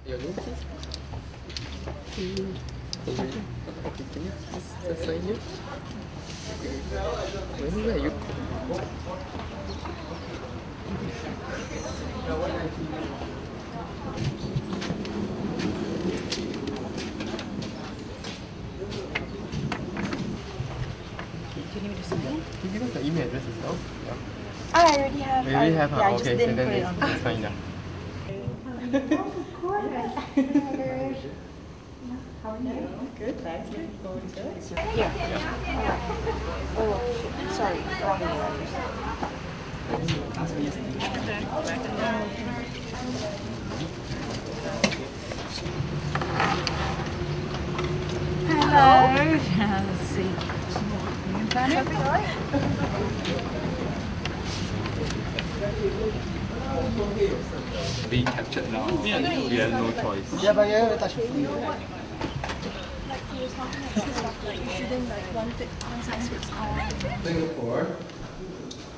Your name, please? Okay, can you please sign here? Okay. Where are you? Can you just sign? Can you give us the email address as well? Yeah. I already have. We already have, yeah, I okay, just didn't then put it on. it's fine now. How are you? Good, thanks. Looking forward to it. Here. Oh, sorry. Wrong Hello. Let's see. Being captured now. We have no choice. Yeah, but yeah, touch it. Singapore.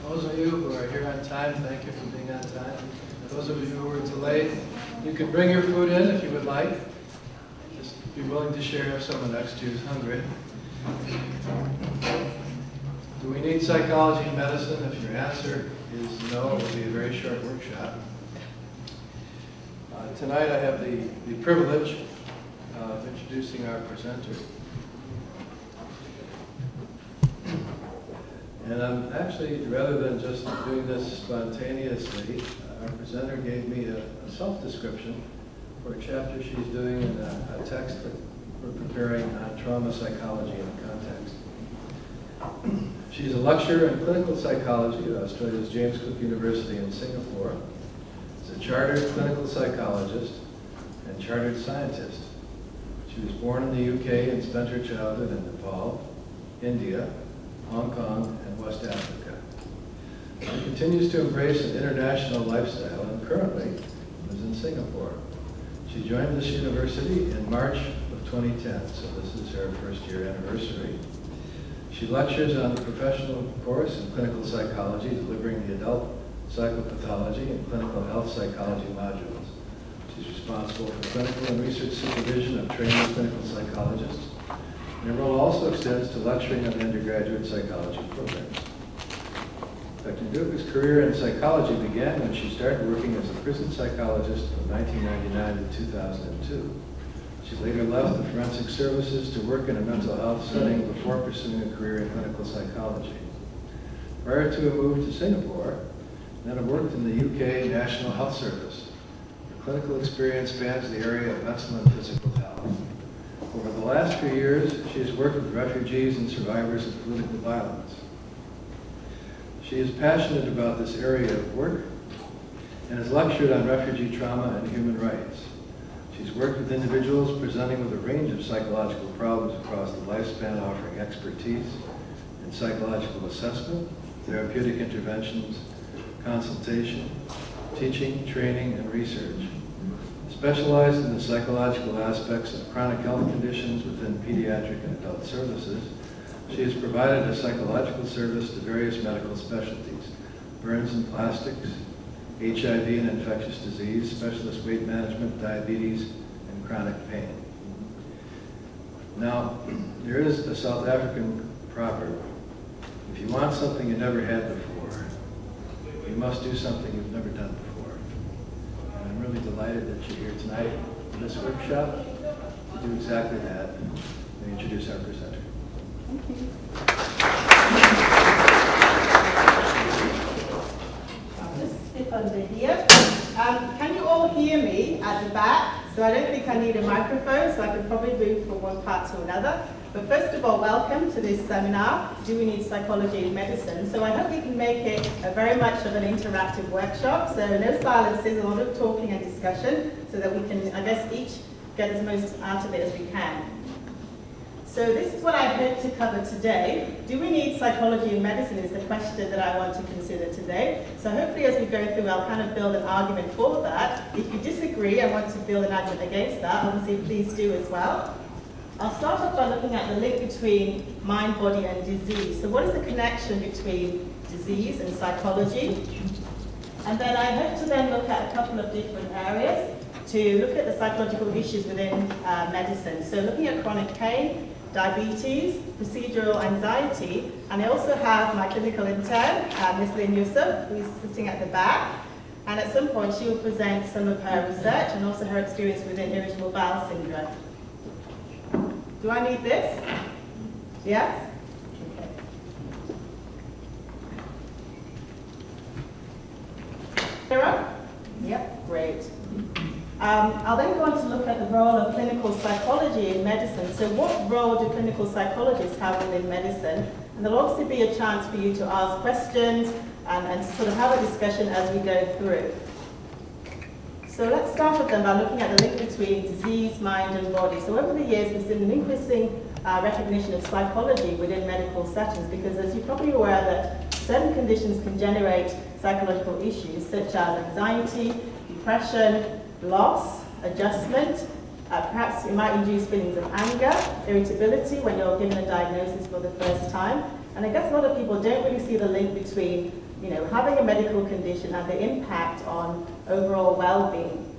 Those of you who are here on time, thank you for being on time. Those of you who were too late, you can bring your food in if you would like. Just be willing to share if someone next to you is hungry. Do we need psychology and medicine? If your answer is no, it will be a very short workshop. Tonight I have the privilege of introducing our presenter. And I'm actually, rather than just doing this spontaneously, our presenter gave me a self-description for a chapter she's doing in a text that we're preparing on trauma psychology in context. She's a lecturer in clinical psychology at Australia's James Cook University in Singapore. She's a chartered clinical psychologist and chartered scientist. She was born in the UK and spent her childhood in Nepal, India, Hong Kong, and West Africa. She continues to embrace an international lifestyle and currently lives in Singapore. She joined this university in March of 2010, so this is her first-year anniversary. She lectures on the professional course in clinical psychology, delivering the adult psychopathology and clinical health psychology modules. She's responsible for clinical and research supervision of trained clinical psychologists. And her role also extends to lecturing on the undergraduate psychology programs. Dr. Duka's career in psychology began when she started working as a prison psychologist from 1999 to 2002. She later left the forensic services to work in a mental health setting before pursuing a career in clinical psychology. Prior to a move to Singapore, Nenna worked in the UK National Health Service. Her clinical experience spans the area of mental and physical health. Over the last few years, she has worked with refugees and survivors of political violence. She is passionate about this area of work and has lectured on refugee trauma and human rights. She's worked with individuals presenting with a range of psychological problems across the lifespan, offering expertise in psychological assessment, therapeutic interventions, consultation, teaching, training, and research. Specialized in the psychological aspects of chronic health conditions within pediatric and adult services, she has provided a psychological service to various medical specialties: burns and plastics, HIV and infectious disease, specialist weight management, diabetes, and chronic pain. Now, there is a South African proverb: if you want something you never had before, you must do something you've never done before. And I'm really delighted that you're here tonight in this workshop to do exactly that. Let me introduce our presenter. Thank you. I'll just sit under here. Can you all hear me at the back? So I don't think I need a microphone, so I can probably move from one part to another. But first of all, welcome to this seminar, Do We Need Psychology in Medicine? So I hope we can make it very much of an interactive workshop. So no silences, a lot of talking and discussion, so that we can, I guess, each get as most out of it as we can. So this is what I hope to cover today. Do we need psychology in medicine is the question that I want to consider today. So hopefully as we go through, I'll kind of build an argument for that. If you disagree and want to build an argument against that, obviously please do as well. I'll start off by looking at the link between mind, body, and disease. So what is the connection between disease and psychology? And then I hope to then look at a couple of different areas. to look at the psychological issues within medicine. So looking at chronic pain, diabetes, procedural anxiety, and I also have my clinical intern, Ms. Lynn Yusuf, who is sitting at the back. And at some point, she will present some of her research and also her experience within irritable bowel syndrome. Do I need this? Yes? Okay. Sarah? Yep, great. I'll then go on to look at the role of clinical psychology in medicine. So what role do clinical psychologists have within medicine? And there'll obviously be a chance for you to ask questions and to sort of have a discussion as we go through. So let's start with them by looking at the link between disease, mind and body. So over the years we've seen an increasing recognition of psychology within medical settings, because as you're probably aware that certain conditions can generate psychological issues such as anxiety, depression, loss, adjustment. Perhaps it might induce feelings of anger, irritability when you're given a diagnosis for the first time. And I guess a lot of people don't really see the link between, you know, having a medical condition and the impact on overall well-being.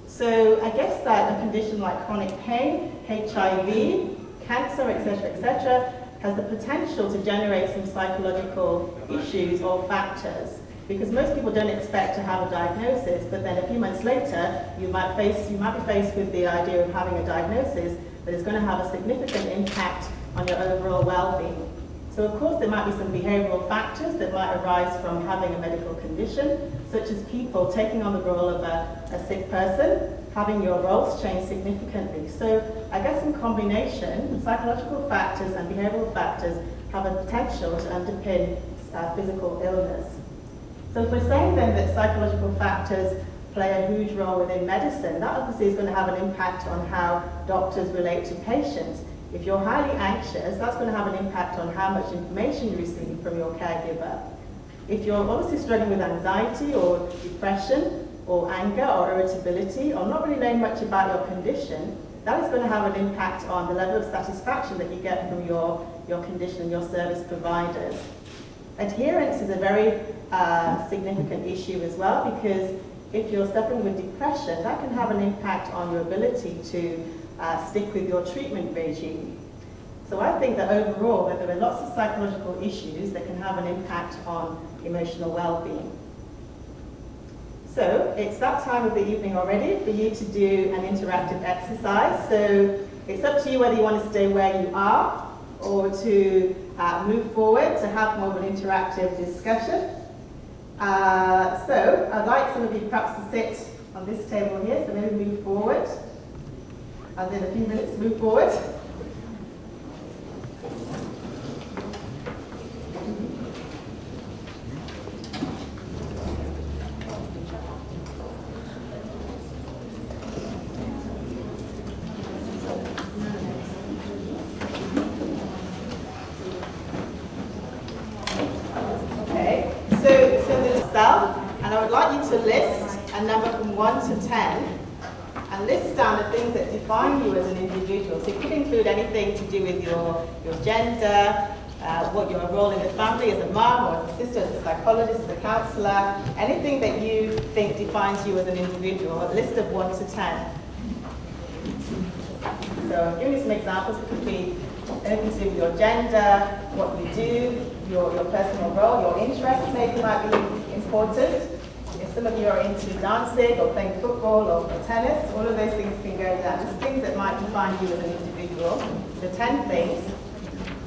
So I guess that a condition like chronic pain, HIV, cancer, etc., has the potential to generate some psychological issues or factors. Because most people don't expect to have a diagnosis, but then a few months later, you might be faced with the idea of having a diagnosis that is going to have a significant impact on your overall well-being. So of course there might be some behavioural factors that might arise from having a medical condition, such as people taking on the role of a sick person, having your roles change significantly. So I guess in combination, psychological factors and behavioural factors have a potential to underpin physical illness. So if we're saying then that psychological factors play a huge role within medicine, that obviously is going to have an impact on how doctors relate to patients. If you're highly anxious, that's going to have an impact on how much information you receive from your caregiver. If you're obviously struggling with anxiety or depression or anger or irritability or not really knowing much about your condition, that is going to have an impact on the level of satisfaction that you get from your condition and your service providers. Adherence is a very significant issue as well, because if you're suffering with depression, that can have an impact on your ability to stick with your treatment regime. So I think that overall that there are lots of psychological issues that can have an impact on emotional well-being. So it's that time of the evening already for you to do an interactive exercise. So it's up to you whether you want to stay where you are or to move forward to have more of an interactive discussion. So I'd like some of you perhaps to sit on this table here, so maybe move forward. As in a few minutes, move forward. And I would like you to list a number from 1 to 10 and list down the things that define you as an individual. So it could include anything to do with your gender, what your role in the family as a mom or as a sister, as a psychologist, as a counsellor, anything that you think defines you as an individual, a list of 1 to 10. So give me some examples. It could be anything to do with your gender, what you do, your personal role, your interests maybe might be important. If some of you are into dancing or playing football or tennis, all of those things can go down. Just things that might define you as an individual. So 10 things.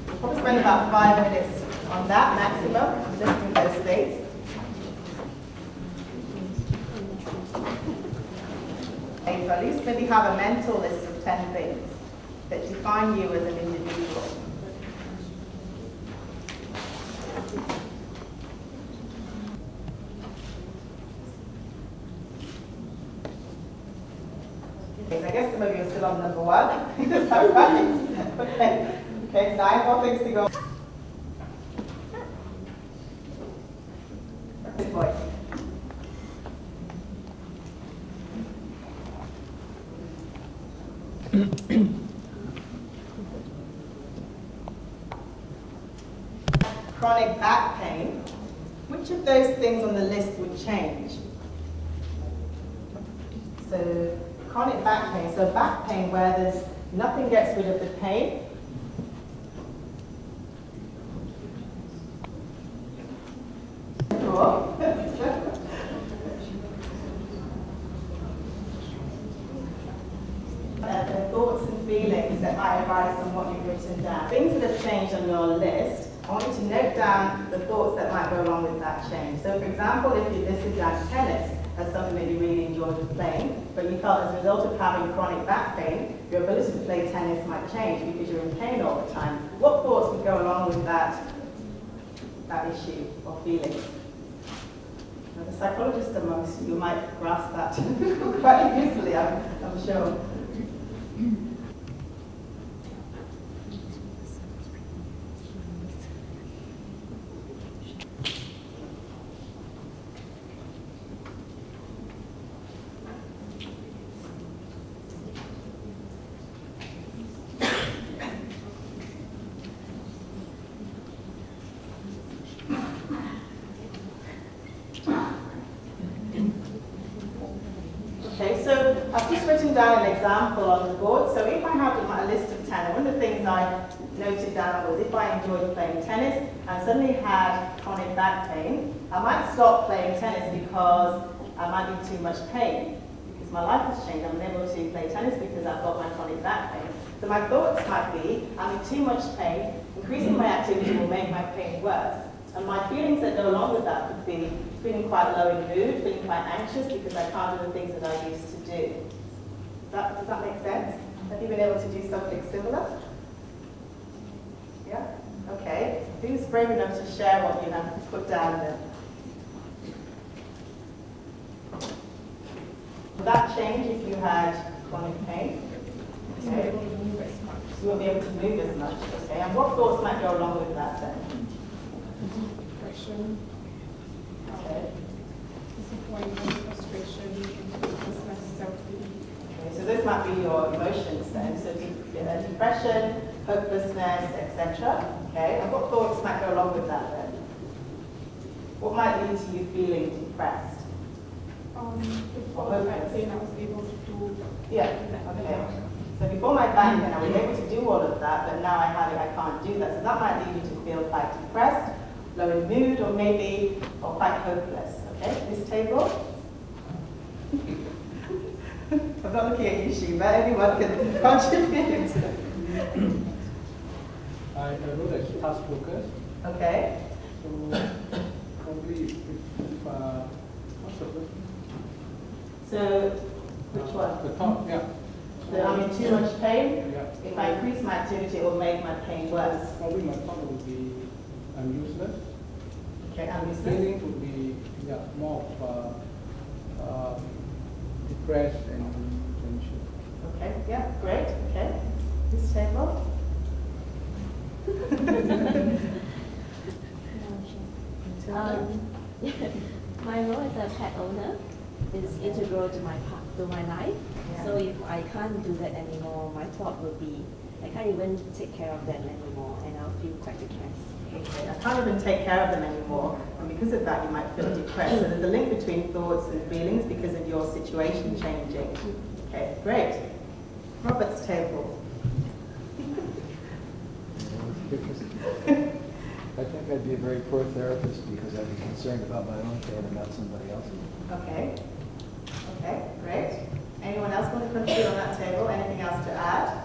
We'll probably spend about 5 minutes on that maximum, listing those things. Okay, so at least maybe have a mental list of 10 things that define you as an individual. Okay, so I guess some of you are still on number 1. Is that right? Okay, 9 more things to go. Good boy. Chronic back pain. Which of those things on the list would change? So chronic back pain. So back pain where there's nothing gets rid of the pain. Cool. The thoughts and feelings that might arise from what you've written down. Things that have changed on your list, I want you to note down the thoughts that might go along with that change. So for example, if you listed down tennis as something that you really enjoyed playing, but you felt as a result of having chronic back pain, your ability to play tennis might change because you're in pain all the time. What thoughts would go along with that issue or feeling? Now, the psychologists amongst you might grasp that quite easily, I'm sure. Okay, so I've just written down an example on the board. So if I have a list of 10, one of the things I noted down was if I enjoyed playing tennis and suddenly had chronic back pain, I might stop playing tennis because I might be in too much pain. Because my life has changed, I'm unable to play tennis because I've got my chronic back pain. So my thoughts might be, I'm in too much pain, increasing my activity will make my pain worse. And my feelings that go along with that could be feeling quite low in mood, feeling quite anxious because I can't do the things that I used to do. Does that make sense? Have you been able to do something similar? Yeah? Okay. Who's brave enough to share what you have put down there? Would that change if you had chronic pain? Okay. You won't be able to move as much. Okay. And what thoughts might go along with that then? Depression, disappointment, frustration, self-pity. Okay, so this might be your emotions then. So depression, hopelessness, etc. Okay, and what thoughts might go along with that then? What might lead to you feeling depressed? Before the back pain, I was able to do. Yeah. Okay. So before my back pain, I was able to do all of that, but now I can't do that. So that might lead you to feel quite depressed, low in mood, or quite hopeless. Okay, this table. I'm not looking at you, Sheba. Anyone can contribute. I wrote as task focus. Okay. So probably if what's the first? So which one? The top, yeah. So I'm in too much pain. Yeah. If I increase my activity, it will make my pain worse. Probably my thought would be I'm useless. Okay, I'm useless. Feeling would be more of depressed and tension. Okay, yeah, great. Okay. This table. My role as a pet owner is integral to my life. Yeah. So if I can't do that anymore, my thought will be I can't even take care of them anymore, and I'll feel quite depressed. Okay, I can't even take care of them anymore, and because of that, you might feel depressed. So there's a link between thoughts and feelings because of your situation changing. Okay, great. Robert's table. I think I'd be a very poor therapist because I'd be concerned about my own pain and not somebody else's. Okay. Okay, great. Anyone else want to contribute on that table? Anything else to add?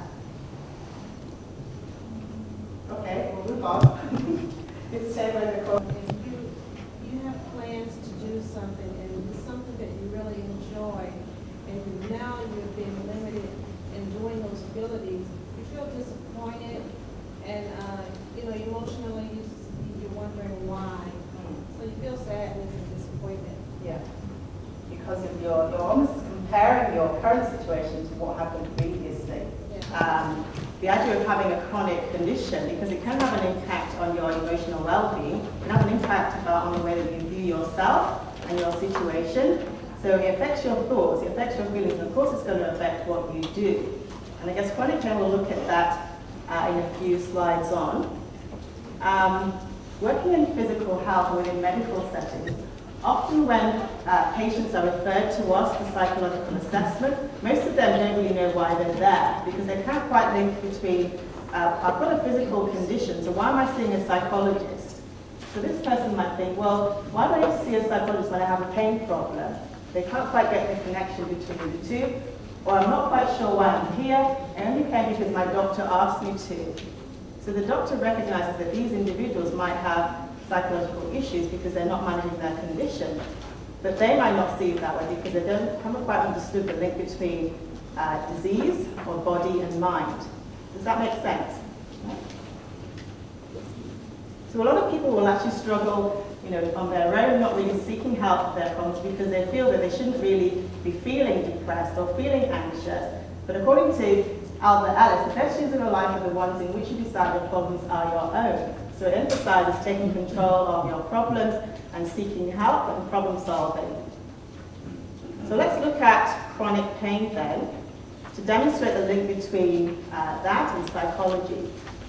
Okay, we'll move on. This table in the corner. You have plans to do something, and it's something that you really enjoy, and now you're being limited in doing those abilities. You feel disappointed, and emotionally you're wondering why. So you feel sadness and disappointment. Yeah. Because of you're almost comparing your current situation to what happened previously. Yeah. The idea of having a chronic condition, because it can have an impact on your emotional well-being, it can have an impact on the way that you view yourself and your situation. So it affects your thoughts, it affects your feelings, and of course it's going to affect what you do. And I guess chronic pain, we'll look at that in a few slides on. Working in physical health or in medical settings, Often when patients are referred to us for psychological assessment, most of them don't really know why they're there because they can't quite link between, I've got a physical condition, so why am I seeing a psychologist? So this person might think, well, why do I need to see a psychologist when I have a pain problem? They can't quite get the connection between the two. Or I'm not quite sure why I'm here. I only came because my doctor asked me to. So the doctor recognizes that these individuals might have psychological issues because they're not managing their condition. But they might not see it that way because they haven't quite understood the link between disease or body and mind. Does that make sense? So a lot of people will actually struggle on their own, not really seeking help for their problems because they feel that they shouldn't really be feeling depressed or feeling anxious. But according to Albert Ellis, the best years of your life are the ones in which you decide your problems are your own. So it emphasizes taking control of your problems and seeking help and problem solving. So let's look at chronic pain then, to demonstrate the link between that and psychology.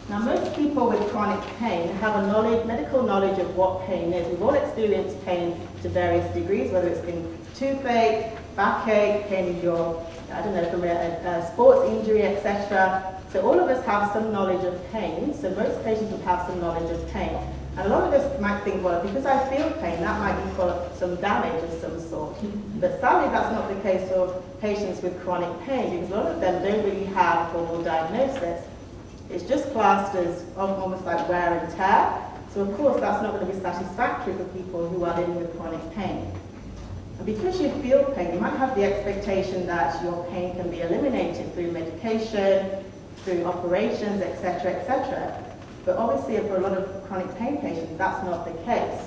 Now, most people with chronic pain have a medical knowledge of what pain is. We've all experienced pain to various degrees, whether it's been toothache, backache, pain in your, from a sports injury, etc. So all of us have some knowledge of pain. So most patients would have some knowledge of pain. And a lot of us might think, well, because I feel pain, that might equal some damage of some sort. But sadly, that's not the case for patients with chronic pain, because a lot of them don't really have a formal diagnosis. It's just classed as almost like wear and tear. So of course that's not going to be satisfactory for people who are living with chronic pain. And because you feel pain, you might have the expectation that your pain can be eliminated through medication, through operations, etc., etc. But obviously for a lot of chronic pain patients, that's not the case.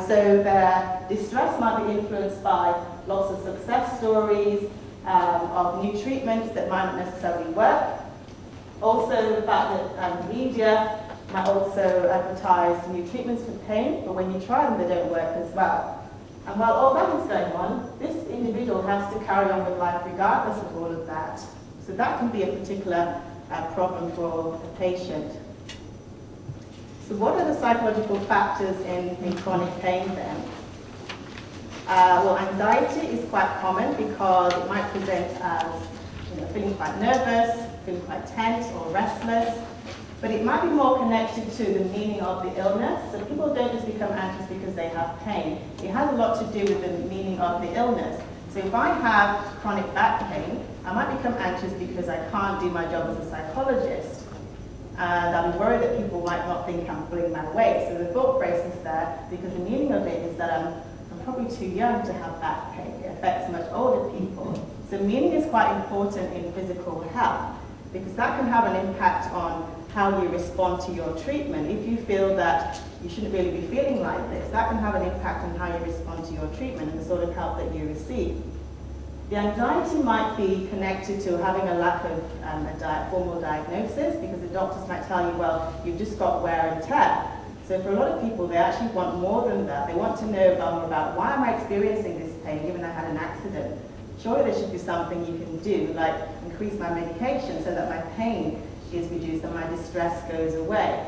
So their distress might be influenced by lots of success stories of new treatments that might not necessarily work. Also, the fact that media might also advertise new treatments for pain, but when you try them, they don't work as well. And while all that is going on, this individual has to carry on with life regardless of all of that. So that can be a particular problem for a patient. So what are the psychological factors in chronic pain then? Well, anxiety is quite common because it might present as feeling quite nervous, feeling quite tense or restless, but it might be more connected to the meaning of the illness. So people don't just become anxious because they have pain. It has a lot to do with the meaning of the illness. So if I have chronic back pain, I might become anxious because I can't do my job as a psychologist. And I'm worried that people might not think I'm pulling my weight. So the thought process there, because the meaning of it is that I'm probably too young to have back pain. It affects much older people. So meaning is quite important in physical health because that can have an impact on how you respond to your treatment. If you feel that you shouldn't really be feeling like this, that can have an impact on how you respond to your treatment and the sort of help that you receive. The anxiety might be connected to having a lack of a formal diagnosis because the doctors might tell you, well, you've just got wear and tear. So for a lot of people, they actually want more than that. They want to know more about why am I experiencing this pain given I had an accident. Surely there should be something you can do, like increase my medication so that my pain is reduced and my distress goes away.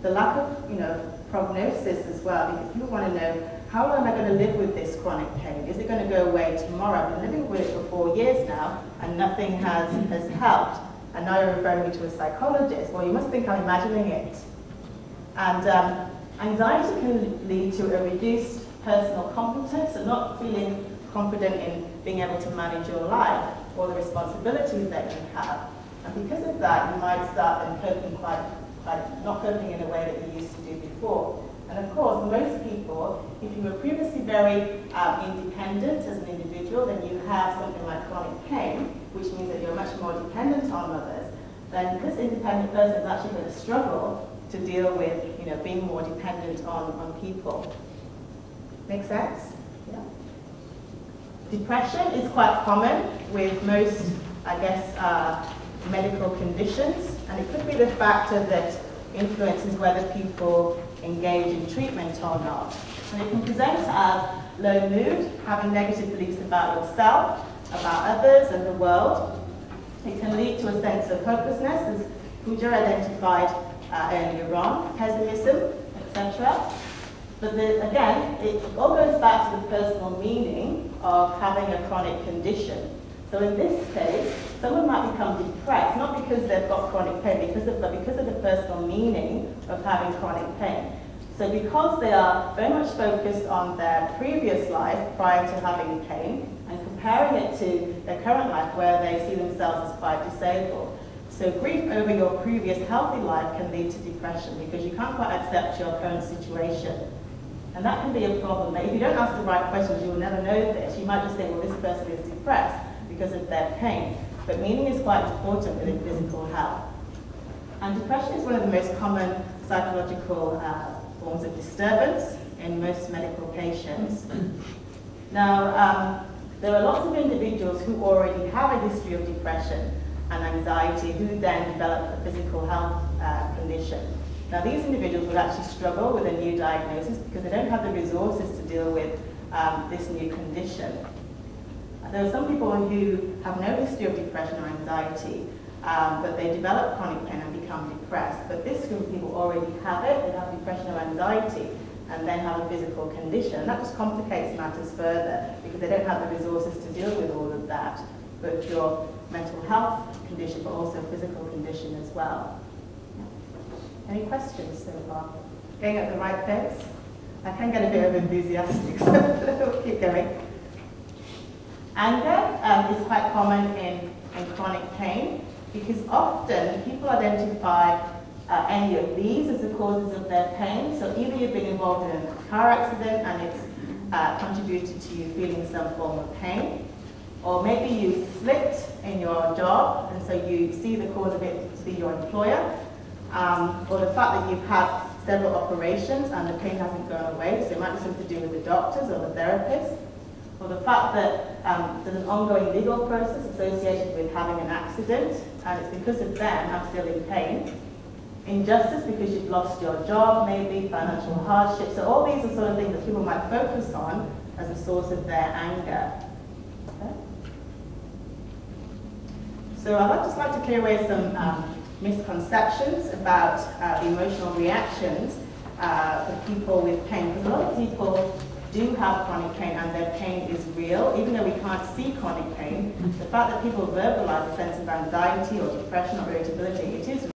The lack of prognosis as well, because people want to know, how long am I going to live with this chronic pain? Is it going to go away tomorrow? I've been living with it for 4 years now and nothing has helped. And now you're referring me to a psychologist. Well, you must think I'm imagining it. And anxiety can lead to a reduced personal competence, so not feeling confident in being able to manage your life or the responsibilities that you have. And because of that, you might start then coping not coping in a way that you used to do before. And of course, most people, if you were previously very independent as an individual, then you have something like chronic pain, which means that you're much more dependent on others, then this independent person is actually going to struggle to deal with being more dependent on people. Make sense? Yeah. Depression is quite common with most, I guess, medical conditions, and it could be the factor that influences whether people engage in treatment or not. And it can present as low mood, having negative beliefs about yourself, about others and the world. It can lead to a sense of hopelessness, as Pooja identified earlier on, pessimism, etc. But again, it all goes back to the personal meaning of having a chronic condition. So in this case, someone might become depressed, not because they've got chronic pain, but because of the personal meaning of having chronic pain. So because they are very much focused on their previous life prior to having pain and comparing it to their current life where they see themselves as quite disabled. So grief over your previous healthy life can lead to depression because you can't quite accept your current situation. And that can be a problem. If you don't ask the right questions, you will never know this. You might just think, well, this person is depressed because of their pain. But meaning is quite important within physical health. And depression is one of the most common psychological forms of disturbance in most medical patients. Now, there are lots of individuals who already have a history of depression and anxiety who then develop a physical health condition. Now, these individuals will actually struggle with a new diagnosis because they don't have the resources to deal with this new condition. There are some people who have no history of depression or anxiety, but they develop chronic pain and become depressed. But this group of people already have it, they have depression or anxiety, and then have a physical condition. And that just complicates matters further because they don't have the resources to deal with all of that, both your mental health condition, but also physical condition as well. Any questions so far? Going at the right pace? I can get a bit of enthusiastic, so we'll keep going. Anger is quite common in chronic pain because often people identify any of these as the causes of their pain. So either you've been involved in a car accident and it's contributed to you feeling some form of pain, or maybe you slipped in your job and so you see the cause of it to be your employer, or the fact that you've had several operations and the pain hasn't gone away, so it might be something to do with the doctors or the therapist, or the fact that there's an ongoing legal process associated with having an accident and it's because of them I'm still in pain. Injustice because you've lost your job, maybe financial hardship. So all these are sort of things that people might focus on as a source of their anger. Okay? So I'd just like to clear away some misconceptions about emotional reactions for people with pain. Because a lot of people do have chronic pain and their pain is real, even though we can't see chronic pain. The fact that people verbalize a sense of anxiety or depression or irritability, it is